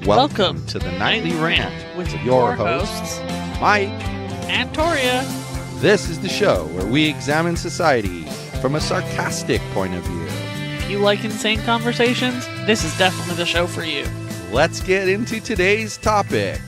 Welcome to the Nightly Rant with your hosts, Mike and Torya. This is the show where we examine society from a sarcastic point of view. If you like insane conversations, this is definitely the show for you. Let's get into today's topic.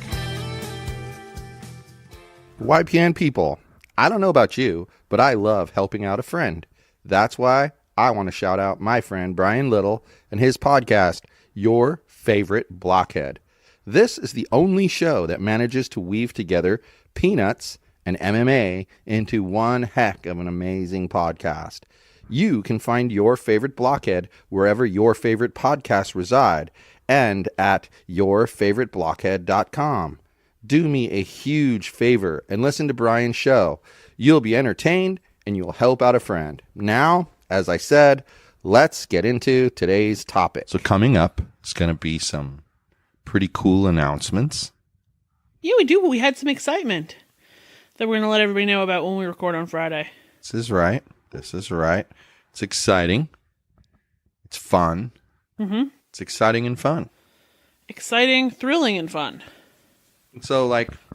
YPN people, I don't know about you, but I love helping out a friend. That's why I want to shout out my friend Brian Little and his podcast, Your Favorite Blockhead. This is the only show that manages to weave together peanuts and MMA into one heck of an amazing podcast. You can find Your Favorite Blockhead wherever your favorite podcasts reside and at yourfavoriteblockhead.com. Do me a huge favor and listen to Brian's show. You'll be entertained and you'll help out a friend. Now, as I said, let's get into today's topic. So coming up is going to be some pretty cool announcements. Yeah, we do. We had some excitement that we're going to let everybody know about when we record on Friday. This is right. It's exciting. It's fun. Mm-hmm. It's exciting and fun. Exciting, thrilling, and fun. So,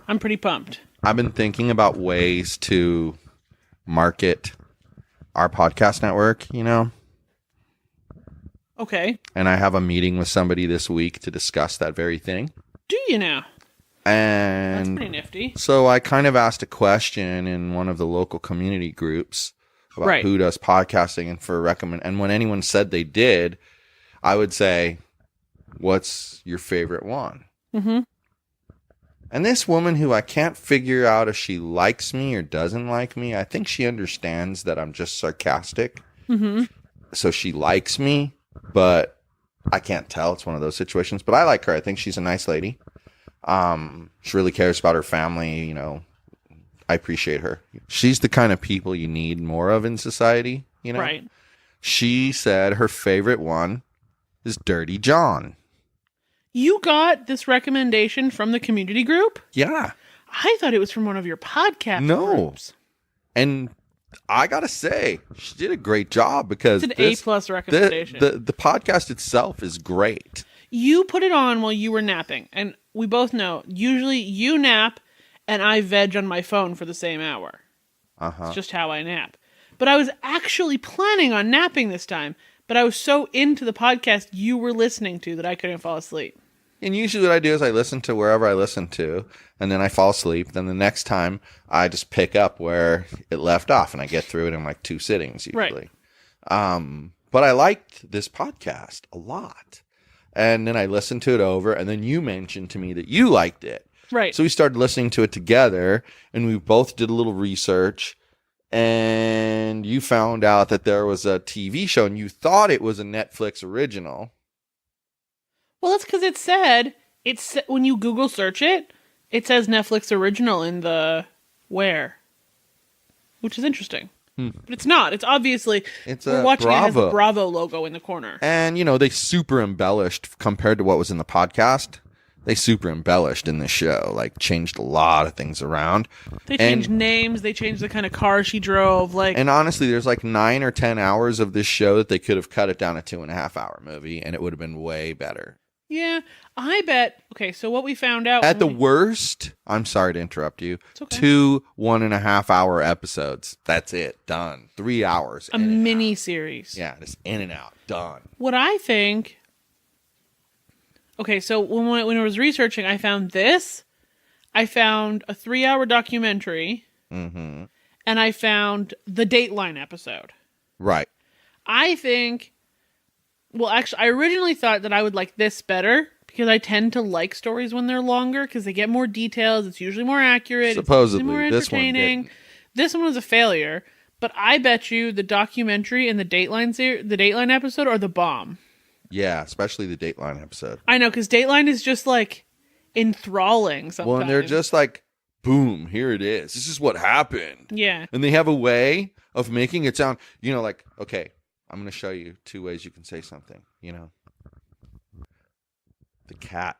I'm pretty pumped. I've been thinking about ways to market our podcast network, Okay. And I have a meeting with somebody this week to discuss that very thing. Do you now? And that's pretty nifty. So I kind of asked a question in one of the local community groups about who does podcasting and for recommend. And when anyone said they did, I would say, "What's your favorite one?" Mm-hmm. And this woman, who I can't figure out if she likes me or doesn't like me, I think she understands that I'm just sarcastic. Mm-hmm. So she likes me, but I can't tell. It's one of those situations. But I like her. I think she's a nice lady. She really cares about her family. I appreciate her. She's the kind of people you need more of in society. Right. She said her favorite one is Dirty John. You got this recommendation from the community group? Yeah. I thought it was from one of your podcast groups. And I gotta say, she did a great job because it's an A+ recommendation. The podcast itself is great. You put it on while you were napping, and we both know usually you nap and I veg on my phone for the same hour. It's just how I nap. But I was actually planning on napping this time, but I was so into the podcast you were listening to that I couldn't fall asleep. And usually what I do is I listen to wherever I listen to, and then I fall asleep. Then the next time I just pick up where it left off, and I get through it in 2 sittings usually. Right. But I liked this podcast a lot. And then I listened to it over, and then you mentioned to me that you liked it. Right. So we started listening to it together, and we both did a little research, and you found out that there was a TV show, and you thought it was a Netflix original. Well, that's because it's when you Google search it, it says Netflix original in the where, which is interesting. But it's not. It's obviously we're watching Bravo. It has the Bravo logo in the corner. And they super embellished compared to what was in the podcast. They super embellished in the show, changed a lot of things around. They changed names. They changed the kind of car she drove. And honestly, there's 9 or 10 hours of this show that they could have cut it down a 2.5-hour movie, and it would have been way better. Yeah, I bet. Okay, so what we found out at the worst, I'm sorry to interrupt you. It's okay. 2 1.5-hour episodes. That's it. Done. 3 hours. A mini series. Yeah, just in and out. Done. What I think. Okay, so when I was researching, I found this. I found a 3-hour documentary. Mm-hmm. And I found the Dateline episode. Right. I think. Well, actually, I originally thought that I would like this better because I tend to like stories when they're longer because they get more details. It's usually more accurate. Supposedly, it's more entertaining. This one was a failure, but I bet you the documentary and the Dateline episode are the bomb. Yeah, especially the Dateline episode. I know, because Dateline is just enthralling sometimes. Well, and they're just boom, here it is. This is what happened. Yeah. And they have a way of making it sound, okay. I'm going to show you 2 ways you can say something, The cat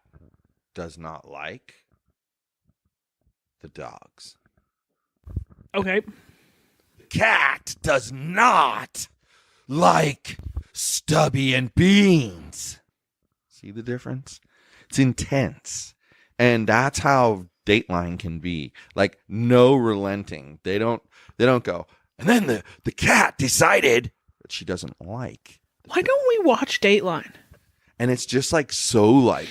does not like the dogs. Okay. The cat does not like Stubby and Beans. See the difference? It's intense. And that's how Dateline can be. Like, no relenting. They don't go, and then the cat decided that she doesn't like. Why don't we watch Dateline? And it's just like so like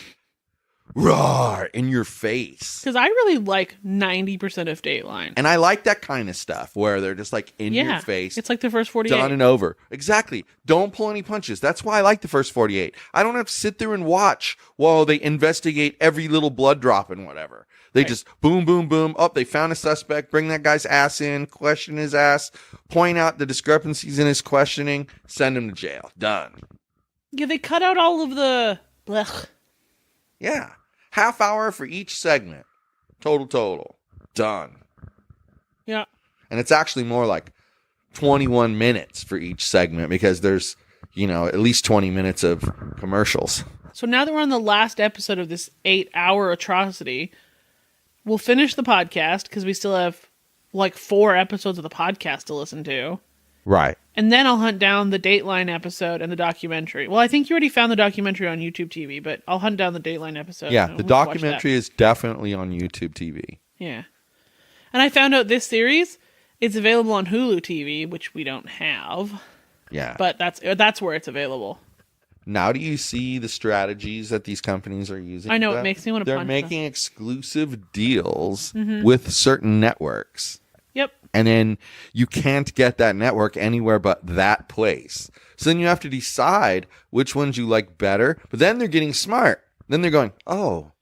roar in your face. Because I really like 90% of Dateline. And I like that kind of stuff where they're just like in your face. It's like the first 48. Done and over. Exactly. Don't pull any punches. That's why I like the first 48. I don't have to sit there and watch while they investigate every little blood drop and whatever. They just boom, boom, boom. Oh, they found a suspect. Bring that guy's ass in. Question his ass. Point out the discrepancies in his questioning. Send him to jail. Done. Yeah, they cut out all of the blech. Yeah. Half hour for each segment. Total. Done. Yeah. And it's actually more like 21 minutes for each segment because there's, at least 20 minutes of commercials. So now that we're on the last episode of this 8-hour atrocity, we'll finish the podcast because we still have like 4 episodes of the podcast to listen to. Right. And then I'll hunt down the Dateline episode and the documentary. Well, I think you already found the documentary on YouTube TV, but I'll hunt down the Dateline episode. Yeah, the documentary is definitely on YouTube TV. Yeah. And I found out this series is available on Hulu TV, which we don't have. Yeah. But that's where it's available. Now do you see the strategies that these companies are using? I know, it makes me want to punch them. They're making exclusive deals with certain networks. Yep. And then you can't get that network anywhere but that place. So then you have to decide which ones you like better. But then they're getting smart. Then they're going, oh,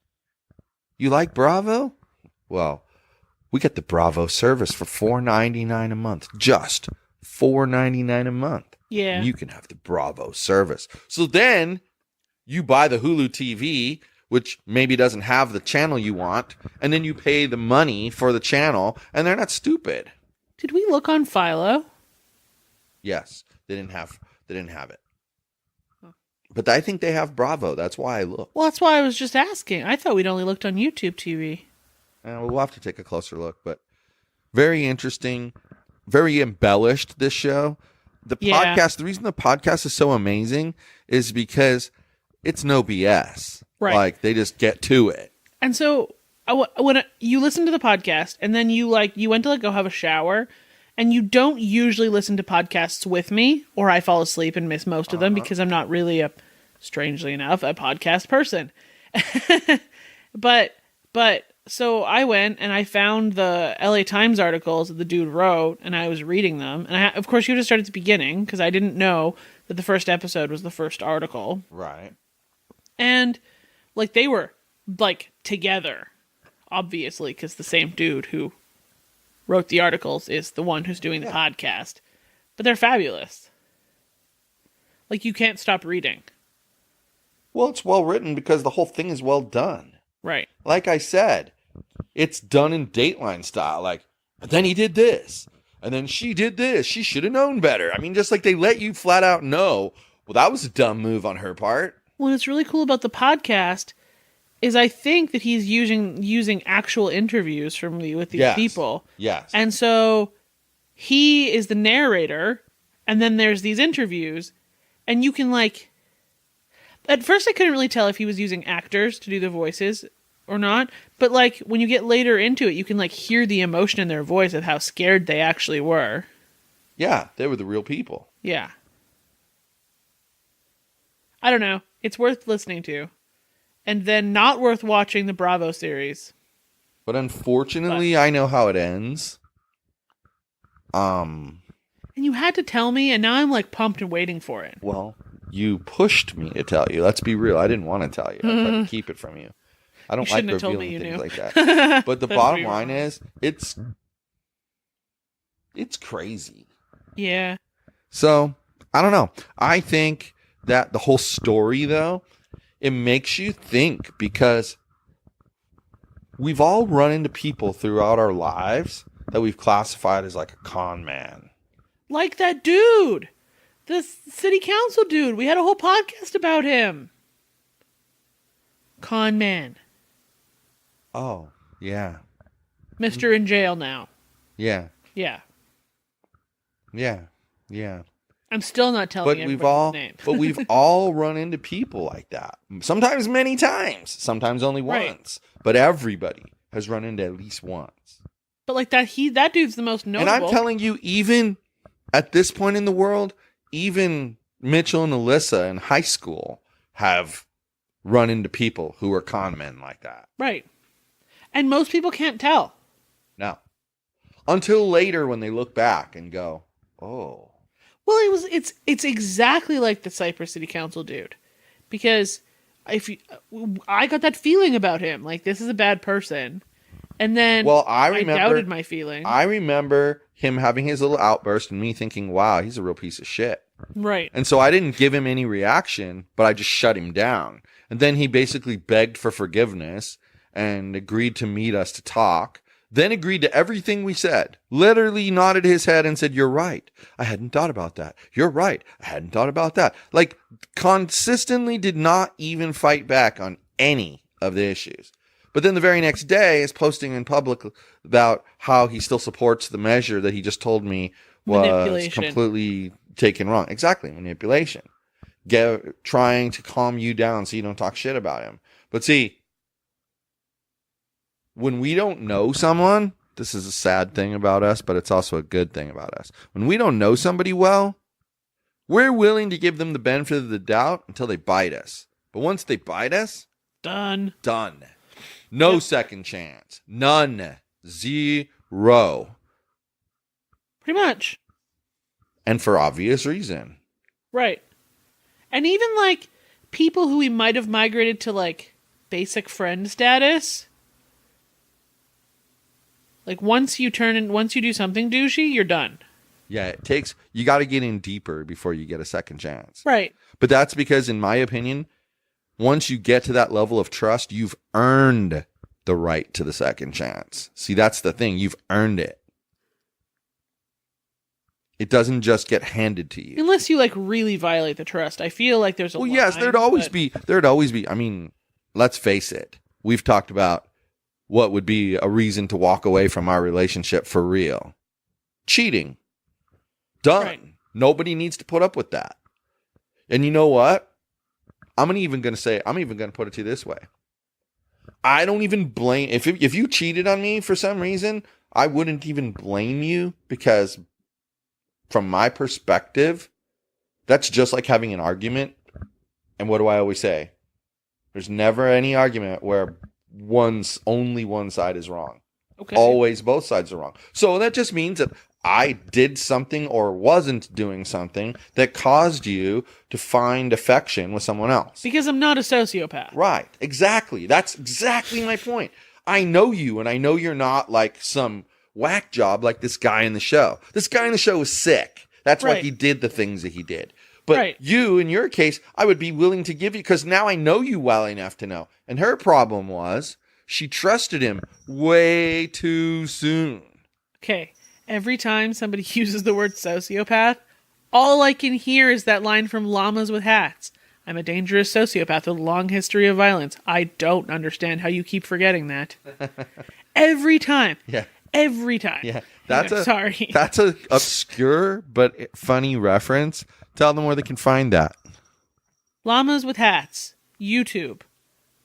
you like Bravo? Well, we get the Bravo service for $4.99 a month. Just $4.99 a month. Yeah. And you can have the Bravo service. So then you buy the Hulu TV, which maybe doesn't have the channel you want, and then you pay the money for the channel, and they're not stupid. Did we look on Philo? Yes, they didn't have it. Huh. But I think they have Bravo. That's why I looked. Well, that's why I was just asking. I thought we'd only looked on YouTube TV. We'll have to take a closer look, but very interesting, very embellished, this show. Podcast, the reason the podcast is so amazing is because it's no BS. Right. Like, they just get to it. And so when you listen to the podcast and then you went to go have a shower, and you don't usually listen to podcasts with me, or I fall asleep and miss most of them because I'm not really strangely enough, a podcast person. But so I went and I found the LA Times articles that the dude wrote, and I was reading them. And of course, you had to start at the beginning because I didn't know that the first episode was the first article. Right. And like they were like together, obviously, because the same dude who wrote the articles is the one who's doing the podcast. But they're fabulous. Like, you can't stop reading. Well, it's well written because the whole thing is well done. Right. Like I said, it's done in Dateline style. Like, but then he did this, and then she did this. She should have known better. I mean, just like they let you flat out know, well, that was a dumb move on her part. Well, what's really cool about the podcast is I think that he's using actual interviews with these people. Yes. And so he is the narrator, and then there's these interviews, and you can at first I couldn't really tell if he was using actors to do the voices or not, but when you get later into it, you can hear the emotion in their voice of how scared they actually were. Yeah, they were the real people. Yeah. I don't know. It's worth listening to. And then not worth watching the Bravo series. But unfortunately, I know how it ends. And you had to tell me, and now I'm pumped and waiting for it. Well, you pushed me to tell you. Let's be real. I didn't want to tell you. I tried to keep it from you. I don't like revealing things like that. But the bottom line is, it's crazy. Yeah. So, I don't know. I think that the whole story, though, it makes you think, because we've all run into people throughout our lives that we've classified as a con man. Like that dude. The city council dude. We had a whole podcast about him. Con man. Oh, yeah. Mr. in jail now. Yeah. Yeah. Yeah. Yeah. I'm still not telling everybody his name. But we've all run into people like that. Sometimes many times. Sometimes only once. Right. But everybody has run into at least once. But like that dude's the most notable. And I'm telling you, even at this point in the world, even Mitchell and Alyssa in high school have run into people who are con men like that. Right. And most people can't tell. No. Until later when they look back and go, oh. Well, it's exactly like the Cypress City Council dude. Because I got that feeling about him. Like, this is a bad person. And then I doubted my feeling. I remember him having his little outburst and me thinking, wow, he's a real piece of shit. Right. And so I didn't give him any reaction, but I just shut him down. And then he basically begged for forgiveness and agreed to meet us to talk. Then agreed to everything we said. Literally nodded his head and said, you're right. I hadn't thought about that. You're right. I hadn't thought about that. Like, consistently did not even fight back on any of the issues. But then the very next day is posting in public about how he still supports the measure that he just told me was completely taken wrong. Exactly. Manipulation. Trying to calm you down so you don't talk shit about him. But see, when we don't know someone, this is a sad thing about us, but it's also a good thing about us. When we don't know somebody well, we're willing to give them the benefit of the doubt until they bite us. But once they bite us, done. No second chance. None. Zero. Pretty much. And for obvious reason. Right. And even like people who we might have migrated to like basic friend status. Like once you do something douchey, you're done. Yeah, you got to get in deeper before you get a second chance. Right. But that's because, in my opinion, once you get to that level of trust, you've earned the right to the second chance. See, that's the thing. You've earned it. It doesn't just get handed to you. Unless you like really violate the trust. I feel like there's a line. Yes, there'd always be. I mean, let's face it. We've talked about what would be a reason to walk away from our relationship for real. Cheating. Done. Right. Nobody needs to put up with that. And you know what? I'm even going to put it to you this way. I don't even blame, if you cheated on me for some reason, I wouldn't even blame you, because from my perspective, that's just like having an argument. And what do I always say? There's never any argument where only one side is wrong. Okay. Always both sides are wrong. So that just means that I did something or wasn't doing something that caused you to find affection with someone else. Because I'm not a sociopath. Right. Exactly. That's exactly my point. I know you, and I know you're not like some whack job like this guy in the show. This guy in the show was sick. That's why he did the things that he did. But you, in your case, I would be willing to give you, because now I know you well enough to know. And her problem was she trusted him way too soon. Okay. Every time somebody uses the word sociopath, all I can hear is that line from Llamas with Hats. I'm a dangerous sociopath with a long history of violence. I don't understand how you keep forgetting that. Every time. Yeah. Every time. Yeah. Sorry. That's an obscure but funny reference. Tell them where they can find that. Llamas with Hats. YouTube.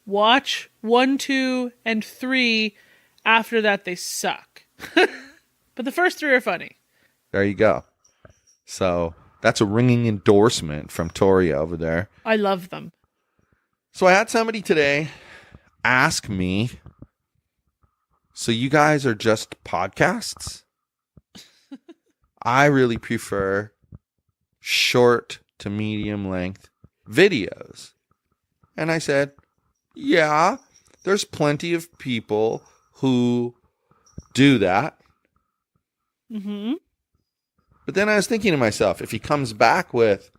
Watch 1, 2, and 3. After that, they suck. But the first 3 are funny. There you go. So that's a ringing endorsement from Torya over there. I love them. So I had somebody today ask me, so you guys are just podcasts? I really prefer short to medium length videos. And I said, yeah, there's plenty of people who do that. Mm-hmm. But then I was thinking to myself, if he comes back with,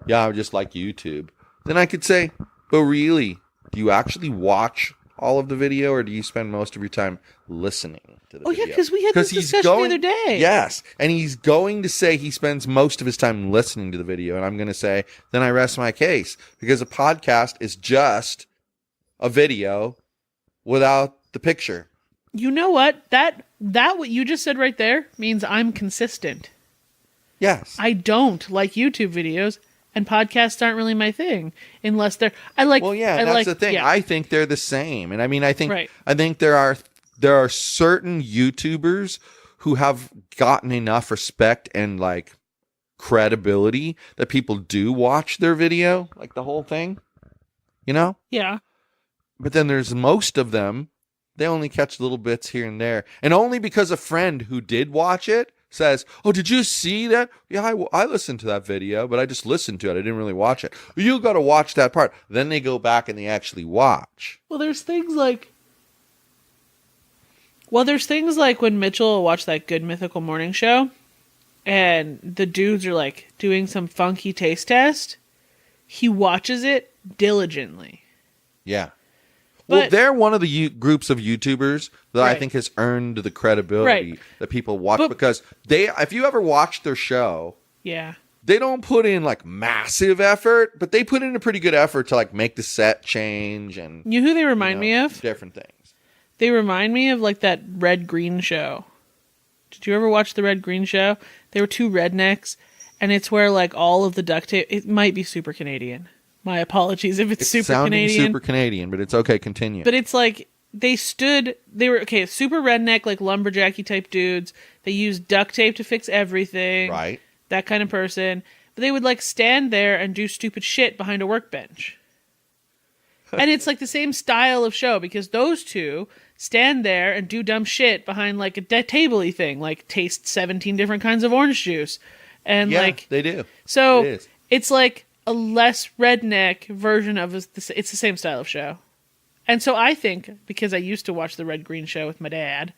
yeah, I just like YouTube, then I could say, but really, do you actually watch all of the video, or do you spend most of your time listening to the video? Oh, yeah, because we had this discussion the other day. Yes, and he's going to say he spends most of his time listening to the video, and I'm going to say, then I rest my case, because a podcast is just a video without the picture. You know what? That what you just said right there means I'm consistent. Yes. I don't like YouTube videos, and podcasts aren't really my thing unless they're. Well, yeah, that's the thing. Yeah. I think they're the same, and I mean, I think Right. there are certain YouTubers who have gotten enough respect and like credibility that people do watch their video, like the whole thing, you know? Yeah. But then there's most of them, they only catch little bits here and there. And only because a friend who did watch it says, oh, did you see that? Yeah, I listened to that video, but I just listened to it. I didn't really watch it. You got to watch that part. Then they go back and they actually watch. Well, there's things like when Mitchell will watch that Good Mythical Morning Show, and the dudes are like doing some funky taste test. He watches it diligently. Yeah. Well, they're one of the groups of YouTubers that I think has earned the credibility that people watch because if you ever watch their show, yeah, they don't put in like massive effort, but they put in a pretty good effort to like make the set change and you know who they remind me of? Different things. They remind me of like that Red Green Show. Did you ever watch the Red Green Show? They were two rednecks, and it's where like all of the duct tape. It might be super Canadian. My apologies if it's super Canadian. Super Canadian, but it's okay. Continue. But it's like they were super redneck, like lumberjacky type dudes. They used duct tape to fix everything. Right. That kind of person. But they would like stand there and do stupid shit behind a workbench. And it's like the same style of show because those two stand there and do dumb shit behind like a table-y thing, like taste 17 different kinds of orange juice. And like they do. So it's like a less redneck version of it's the same style of show. And so I think, because I used to watch the Red Green Show with my dad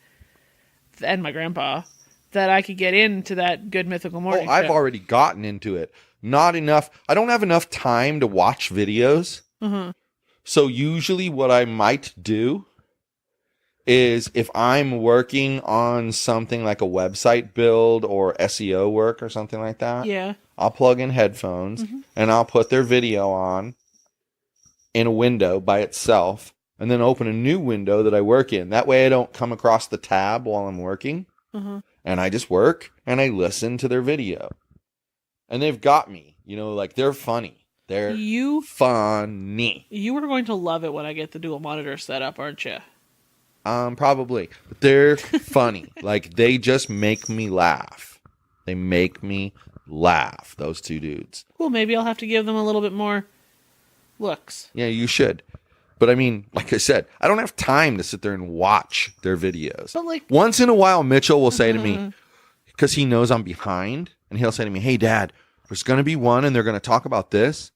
and my grandpa, that I could get into that Good Mythical Morning Show. I've already gotten into it. Not enough. I don't have enough time to watch videos. Mm-hmm. So usually what I might do is if I'm working on something like a website build or SEO work or something like that, yeah, I'll plug in headphones and I'll put their video on in a window by itself and then open a new window that I work in. That way I don't come across the tab while I'm working. And I just work and I listen to their video. And they've got me, like they're funny. They're funny. You are going to love it when I get the dual monitor set up, aren't you? Probably. But they're funny. Like, they just make me laugh. They make me laugh, those two dudes. Well, maybe I'll have to give them a little bit more looks. Yeah, you should. But I mean, like I said, I don't have time to sit there and watch their videos. But like, once in a while, Mitchell will say to me, because he knows I'm behind, and he'll say to me, hey, Dad, there's going to be one, and they're going to talk about this.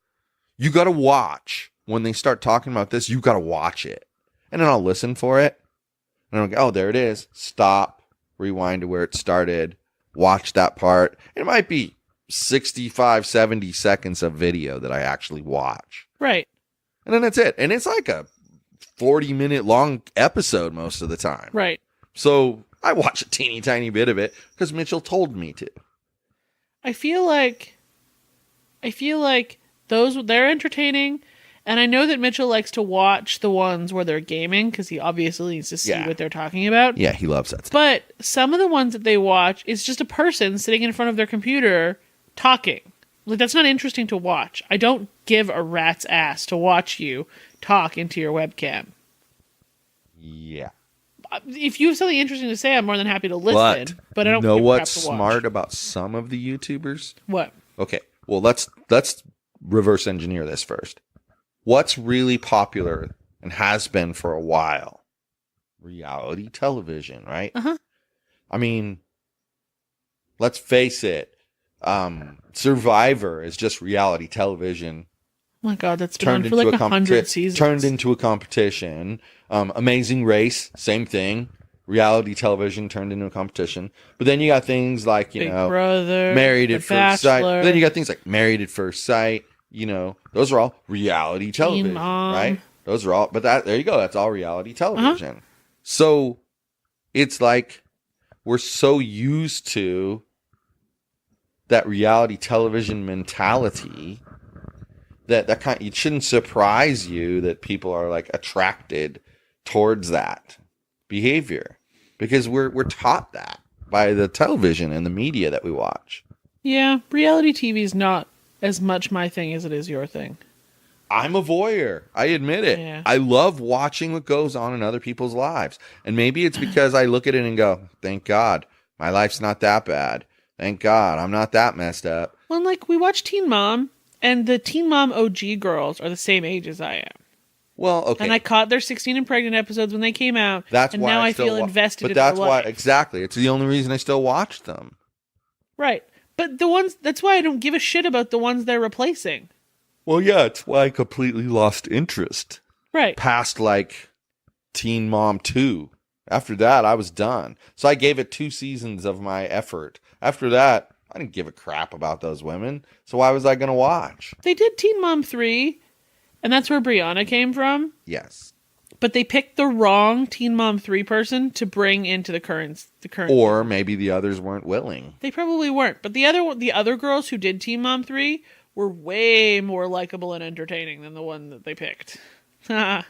You got to watch. When they start talking about this, you got to watch it. And then I'll listen for it. And I'm like, oh, there it is. Stop. Rewind to where it started. Watch that part. It might be 65, 70 seconds of video that I actually watch. Right. And then that's it. And it's like a 40-minute long episode most of the time. Right. So I watch a teeny tiny bit of it because Mitchell told me to. I feel like they're entertaining. And I know that Mitchell likes to watch the ones where they're gaming because he obviously needs to see what they're talking about. Yeah, he loves that stuff. But some of the ones that they watch is just a person sitting in front of their computer talking. Like, that's not interesting to watch. I don't give a rat's ass to watch you talk into your webcam. Yeah. If you have something interesting to say, I'm more than happy to listen. But I don't know what's smart about some of the YouTubers? What? Okay, well, let's reverse engineer this first. What's really popular and has been for a while? Reality television, right? I mean, let's face it. Survivor is just reality television. Oh my God, that's been on for like 100 seasons. Turned into a competition. Amazing Race, same thing. Reality television turned into a competition. But then you got things like, Big Brother, Married at First Sight. Bachelor. Then you got things like Married at First Sight. Those are all reality television, right? Those are all, but there you go. That's all reality television. So it's like we're so used to that reality television mentality that it shouldn't surprise you that people are like attracted towards that behavior because we're taught that by the television and the media that we watch. Yeah, reality TV is not as much my thing as it is your thing. I'm a voyeur. I admit it. Yeah. I love watching what goes on in other people's lives. And maybe it's because I look at it and go, thank God, my life's not that bad. Thank God, I'm not that messed up. Well, like, we watch Teen Mom, and the Teen Mom OG girls are the same age as I am. Well, okay. And I caught their 16 and pregnant episodes when they came out. That's and why now I I still feel invested but in that's their why life. exactly. It's the only reason I still watch them. Right. But that's why I don't give a shit about the ones they're replacing. Well, yeah, it's why I completely lost interest. Right. Past like Teen Mom 2. After that, I was done. So I gave it 2 seasons of my effort. After that, I didn't give a crap about those women. So why was I going to watch? They did Teen Mom 3, and that's where Brianna came from. Yes. But they picked the wrong Teen Mom 3 person to bring into the current. Or maybe the others weren't willing. They probably weren't. But the other girls who did Teen Mom 3 were way more likable and entertaining than the one that they picked. Who knows?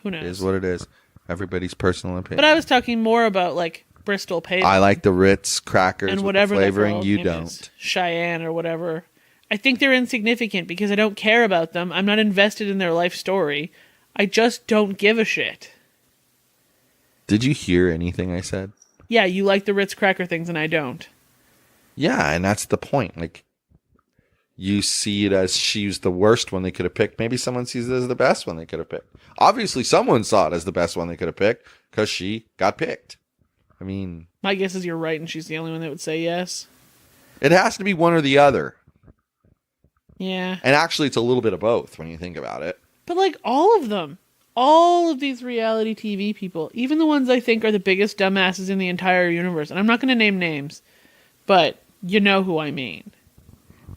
It is what it is. Everybody's personal opinion. But I was talking more about like Bristol Payton. I like the Ritz crackers and with whatever the flavoring. that girl's You name don't. is. Cheyenne or whatever. I think they're insignificant because I don't care about them. I'm not invested in their life story. I just don't give a shit. Did you hear anything I said? Yeah, you like the Ritz cracker things and I don't. Yeah, and that's the point. Like, you see it as she's the worst one they could have picked. Maybe someone sees it as the best one they could have picked. Obviously, someone saw it as the best one they could have picked because she got picked. I mean... My guess is you're right and she's the only one that would say yes. It has to be one or the other. Yeah. And actually, it's a little bit of both when you think about it. But like all of them. All of these reality TV people. Even the ones I think are the biggest dumbasses in the entire universe. And I'm not going to name names. But you know who I mean.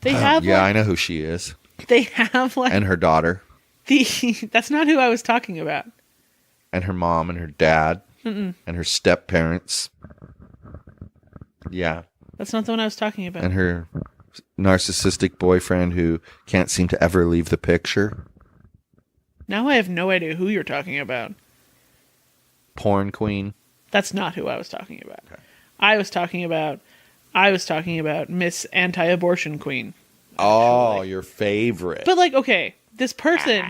They have yeah, I know who she is. They have like... And her daughter. That's not who I was talking about. And her mom and her dad. Mm-mm. And her step-parents. Yeah. That's not the one I was talking about. And her narcissistic boyfriend who can't seem to ever leave the picture. Now I have no idea who you're talking about. Porn queen. That's not who I was talking about. Okay. I was talking about Miss Anti-Abortion Queen. Oh, Actually. your favorite. But like, okay, this person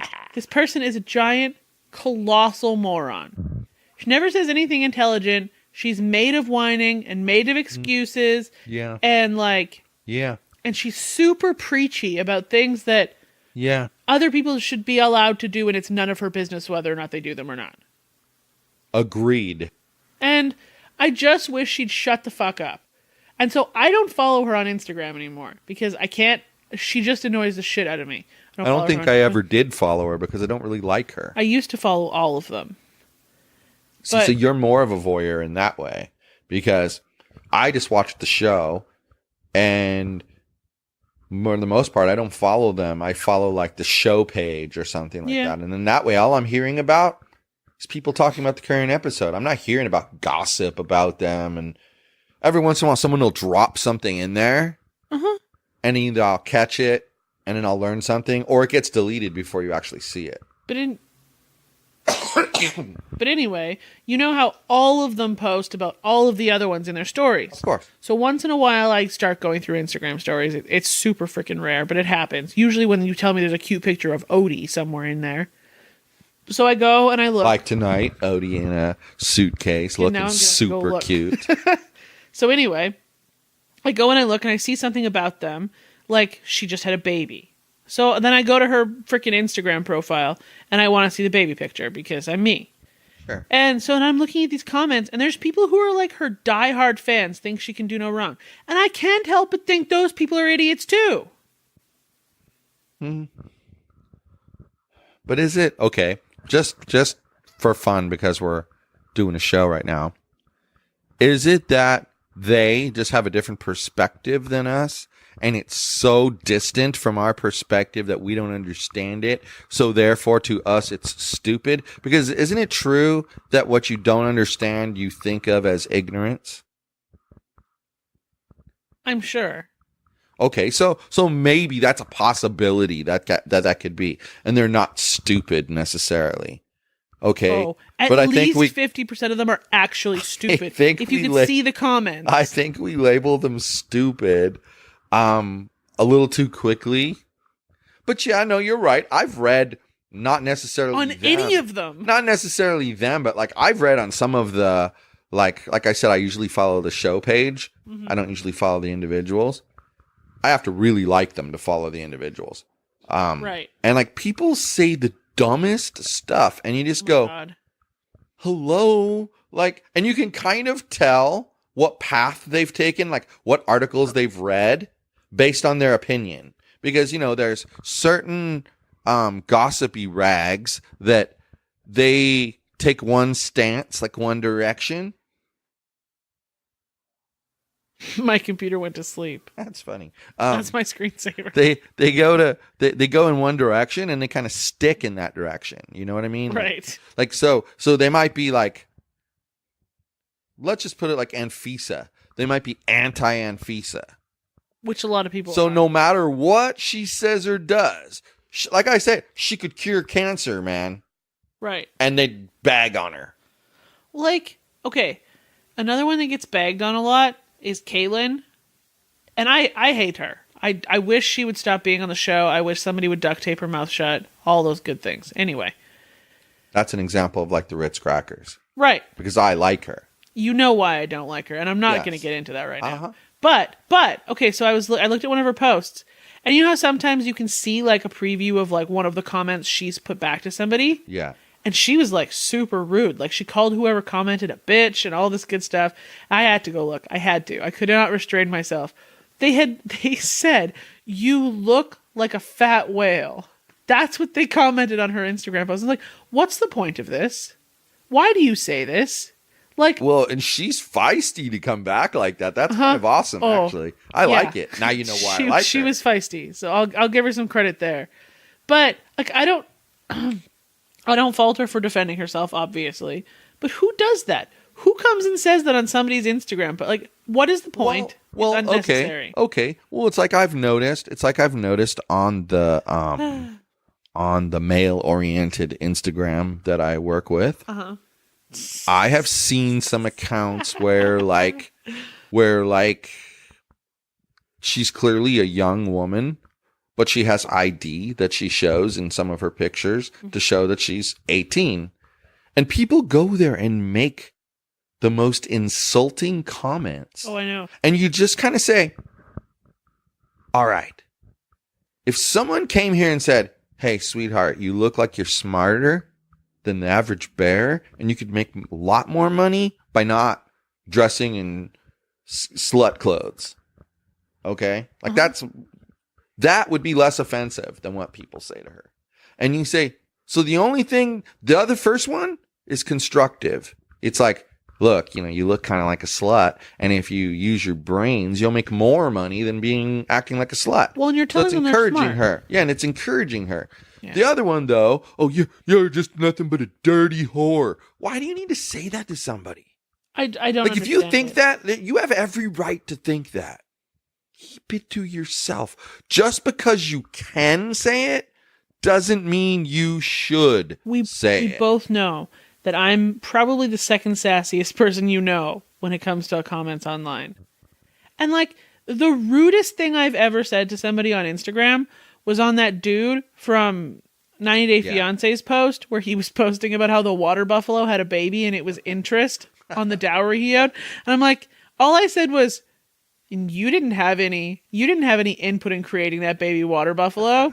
is a giant, colossal moron. She never says anything intelligent. She's made of whining and made of excuses. Yeah. And like... Yeah. And she's super preachy about things that... Yeah. Other people should be allowed to do, and it's none of her business whether or not they do them or not. Agreed. And I just wish she'd shut the fuck up. And so I don't follow her on Instagram anymore because I can't. She just annoys the shit out of me. I don't think I ever did follow her because I don't really like her. I used to follow all of them. So you're more of a voyeur in that way because I just watched the show and for the most part, I don't follow them. I follow like the show page or something like that. And then that way, all I'm hearing about is people talking about the current episode. I'm not hearing about gossip about them. And every once in a while, someone will drop something in there. And either I'll catch it and then I'll learn something or it gets deleted before you actually see it. But anyway, you know how all of them post about all of the other ones in their stories. Of course. So once in a while, I start going through Instagram stories. It's super freaking rare, but it happens. Usually when you tell me there's a cute picture of Odie somewhere in there. So I go and I look. Like tonight, Odie in a suitcase looking super cute. So anyway, I go and I look and I see something about them. Like she just had a baby. So then I go to her freaking Instagram profile and I want to see the baby picture because I'm me. Sure. And so I'm looking at these comments and there's people who are like her diehard fans, think she can do no wrong. And I can't help but think those people are idiots too. But is it okay? Just for fun because we're doing a show right now. Is it that they just have a different perspective than us? And it's so distant from our perspective that we don't understand it. So therefore, to us, it's stupid. Because isn't it true that what you don't understand, you think of as ignorance? I'm sure. Okay, so maybe that's a possibility that could be. And they're not stupid necessarily. Okay. Oh, at but I least think 50% of them are actually stupid. think if you we could see the comments. I think we label them stupid a little too quickly. But yeah, no, you're right. I've read not necessarily on them, any of them. Not necessarily them, but like I've read on some of the like I said, I usually follow the show page. Mm-hmm. I don't usually follow the individuals. I have to really like them to follow the individuals. Right. And like people say the dumbest stuff and you just go, God. Hello? Like, and you can kind of tell what path they've taken, like what articles they've read based on their opinion. Because, you know, there's certain gossipy rags that they take one stance, like one direction. My computer went to sleep. That's funny. That's my screensaver. They go in one direction and they kind of stick in that direction. You know what I mean? Right. Like so they might be like, let's just put it like Anfisa. They might be anti-Anfisa. Which a lot of people So are. no matter what she says or does, like I said, she could cure cancer, man. Right. And they'd bag on her. Like, okay, another one that gets bagged on a lot is Caitlyn. And I hate her. I wish she would stop being on the show. I wish somebody would duct tape her mouth shut. All those good things. Anyway. That's an example of like the Ritz crackers. Right. Because I like her. You know why I don't like her, and I'm not Yes. going to get into that right now. Uh-huh. But okay, so I looked at one of her posts, and you know how sometimes you can see like a preview of like one of the comments she's put back to somebody? Yeah. And she was like super rude. Like she called whoever commented a bitch and all this good stuff. I had to go look. I had to. I could not restrain myself. They said, "You look like a fat whale." That's what they commented on her Instagram post. I was like, what's the point of this? Why do you say this? Like, well, and she's feisty to come back like that. That's kind of awesome, actually. I like it. Now you know why I like her. She was feisty, so I'll give her some credit there. But like, I don't fault her for defending herself, obviously. But who does that? Who comes and says that on somebody's Instagram? But like, what is the point? Well, it's unnecessary. Okay. Well, it's like I've noticed on the on the male-oriented Instagram that I work with. Uh-huh. I have seen some accounts where she's clearly a young woman, but she has ID that she shows in some of her pictures to show that she's 18. And people go there and make the most insulting comments. Oh, I know. And you just kind of say, all right, if someone came here and said, hey, sweetheart, you look like you're smarter than the average bear, and you could make a lot more money by not dressing in slut clothes. Okay? Like that would be less offensive than what people say to her. And you say, so the other first one is constructive. It's like, look, you know, you look kind of like a slut, and if you use your brains, you'll make more money than acting like a slut. Well, and you're telling them they're smart. Her. Yeah, and it's encouraging her. Yeah. The other one, though, you're just nothing but a dirty whore. Why do you need to say that to somebody? I don't like, if you think it. that, you have every right to think that. Keep it to yourself. Just because you can say it doesn't mean you should say it. We both know that I'm probably the second sassiest person you know when it comes to comments online. And like, the rudest thing I've ever said to somebody on Instagram was on that dude from 90 Day Fiancé's post where he was posting about how the water buffalo had a baby and it was interest on the dowry he owed. And I'm like, all I said was, you didn't have any input in creating that baby water buffalo.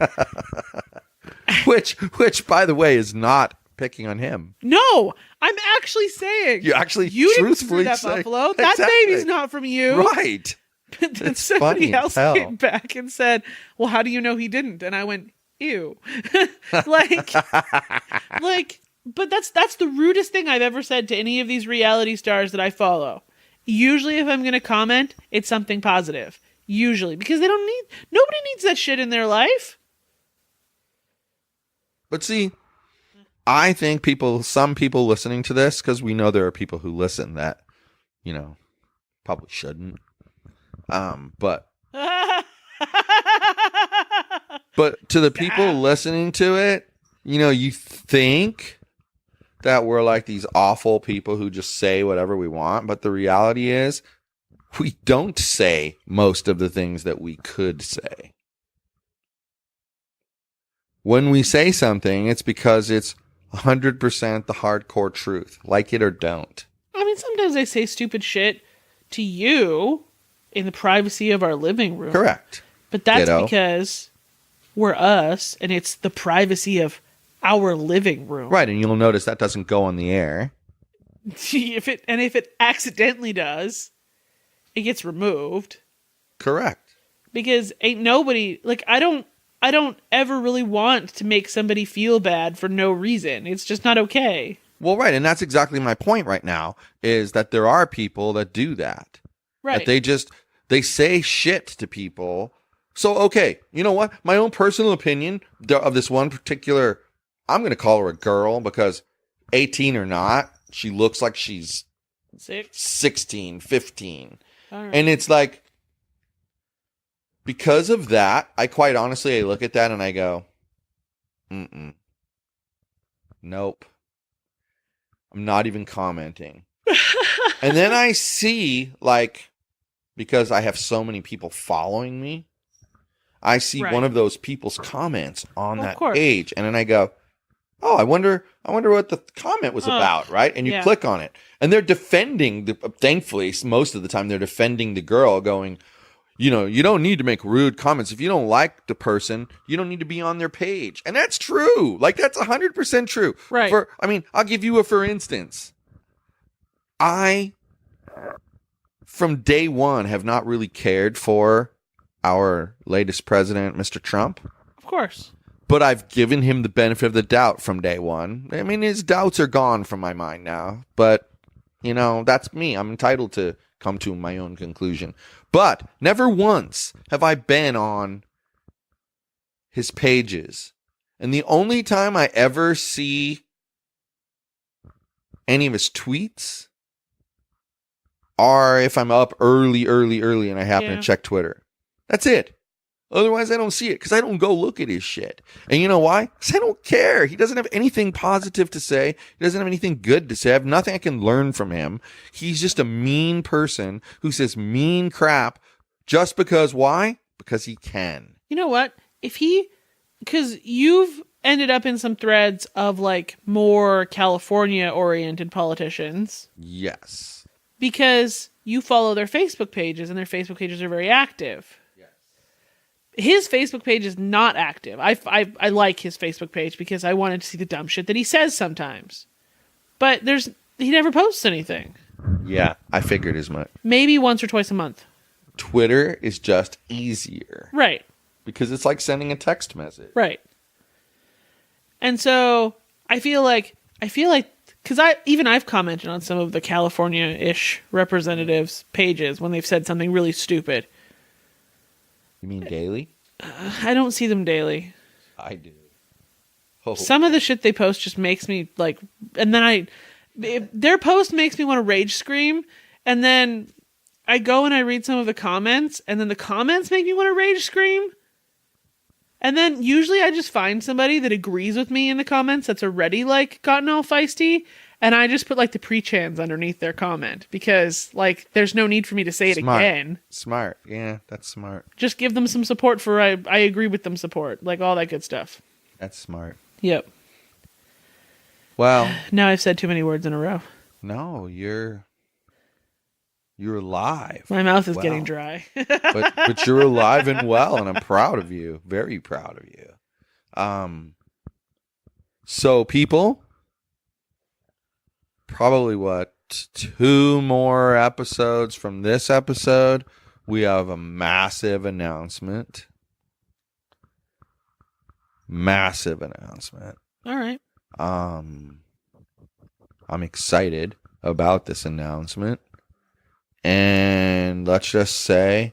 which by the way is not picking on him. No, I'm actually saying you didn't truthfully that say buffalo. Exactly. That baby's not from you, right? But then It's somebody funny as else hell. came back and said, "Well, how do you know he didn't?" And I went, "Ew," like, But that's the rudest thing I've ever said to any of these reality stars that I follow. Usually, if I'm going to comment, it's something positive. Usually, because nobody needs that shit in their life. But see, I think some people listening to this, because we know there are people who listen that, you know, probably shouldn't. But to the people listening to it, you know, you think that we're like these awful people who just say whatever we want. But the reality is we don't say most of the things that we could say. When we say something, it's because it's 100% the hardcore truth. Like it or don't. I mean, sometimes I say stupid shit to you in the privacy of our living room. Correct. But that's because we're us, and it's the privacy of our living room. Right, and you'll notice that doesn't go on the air. if it accidentally does, it gets removed. Correct. Because ain't nobody, like, I don't ever really want to make somebody feel bad for no reason. It's just not okay. Well, right, and that's exactly my point right now, is that there are people that do that. Right. That they say shit to people. So, okay, you know what? My own personal opinion of this one particular, I'm going to call her a girl because 18 or not, she looks like she's 16, 15. All right. And it's like, because of that, I quite honestly, I look at that and I go, nope. I'm not even commenting. And then I see, like, because I have so many people following me, I see one of those people's comments on that page. And then I go, oh, I wonder what the comment was about, right? And you click on it. And they're defending, thankfully, most of the time, they're defending the girl going, you know, you don't need to make rude comments. If you don't like the person, you don't need to be on their page. And that's true. Like, that's 100% true. Right. I'll give you a for instance. I, from day one, have not really cared for our latest president, Mr. Trump. Of course. But I've given him the benefit of the doubt from day one. I mean, his doubts are gone from my mind now. But, you know, that's me. I'm entitled to come to my own conclusion. But never once have I been on his pages. And the only time I ever see any of his tweets are if I'm up early and I happen to check Twitter. That's it. Otherwise, I don't see it because I don't go look at his shit. And you know why? Because I don't care. He doesn't have anything positive to say. He doesn't have anything good to say. I have nothing I can learn from him. He's just a mean person who says mean crap just because, why? Because he can. You know what? Because you've ended up in some threads of like more California-oriented politicians. Yes. Because you follow their Facebook pages and their Facebook pages are very active. His Facebook page is not active. I like his Facebook page because I wanted to see the dumb shit that he says sometimes. But he never posts anything. Yeah, I figured as much. Maybe once or twice a month. Twitter is just easier. Right. Because it's like sending a text message. Right. And so I feel like, because I've commented on some of the California-ish representatives' pages when they've said something really stupid. You mean daily? I don't see them daily. I do. Oh. Some of the shit they post just makes me like, and then their post makes me want to rage scream, and then I go and I read some of the comments, and then the comments make me want to rage scream. And then usually I just find somebody that agrees with me in the comments that's already like gotten all feisty, and I just put like the pre-chans underneath their comment because like there's no need for me to say it again. Smart. Yeah, that's smart. Just give them some support for I agree with them support, like all that good stuff. That's smart. Yep. Well, now I've said too many words in a row. No, you're alive. My mouth is getting dry. but you're alive and well, and I'm proud of you. Very proud of you. So people, probably 2 more episodes from this episode, we have a massive announcement. Massive announcement. All right. I'm excited about this announcement. And let's just say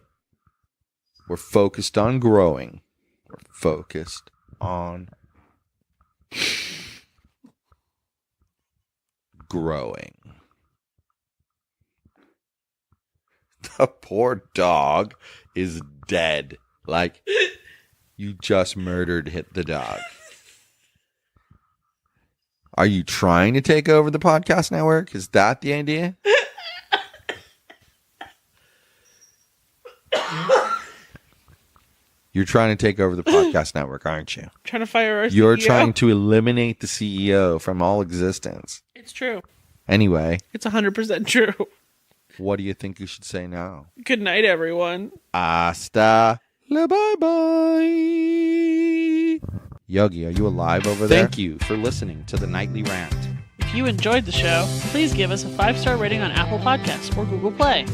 we're focused on growing. We're focused on growing. The poor dog is dead. Like, you just murdered the dog. Are you trying to take over the podcast network? Is that the idea? You're trying to take over the podcast network, aren't you? Trying to fire our CEO. You're trying to eliminate the CEO from all existence. It's true. Anyway. It's 100% true. What do you think you should say now? Good night, everyone. Hasta la bye-bye. Yogi, are you alive over there? Thank you for listening to the Nightly Rant. If you enjoyed the show, please give us a 5-star rating on Apple Podcasts or Google Play.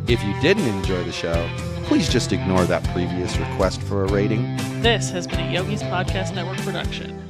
If you didn't enjoy the show, please just ignore that previous request for a rating. This has been a Yogi's Podcast Network production.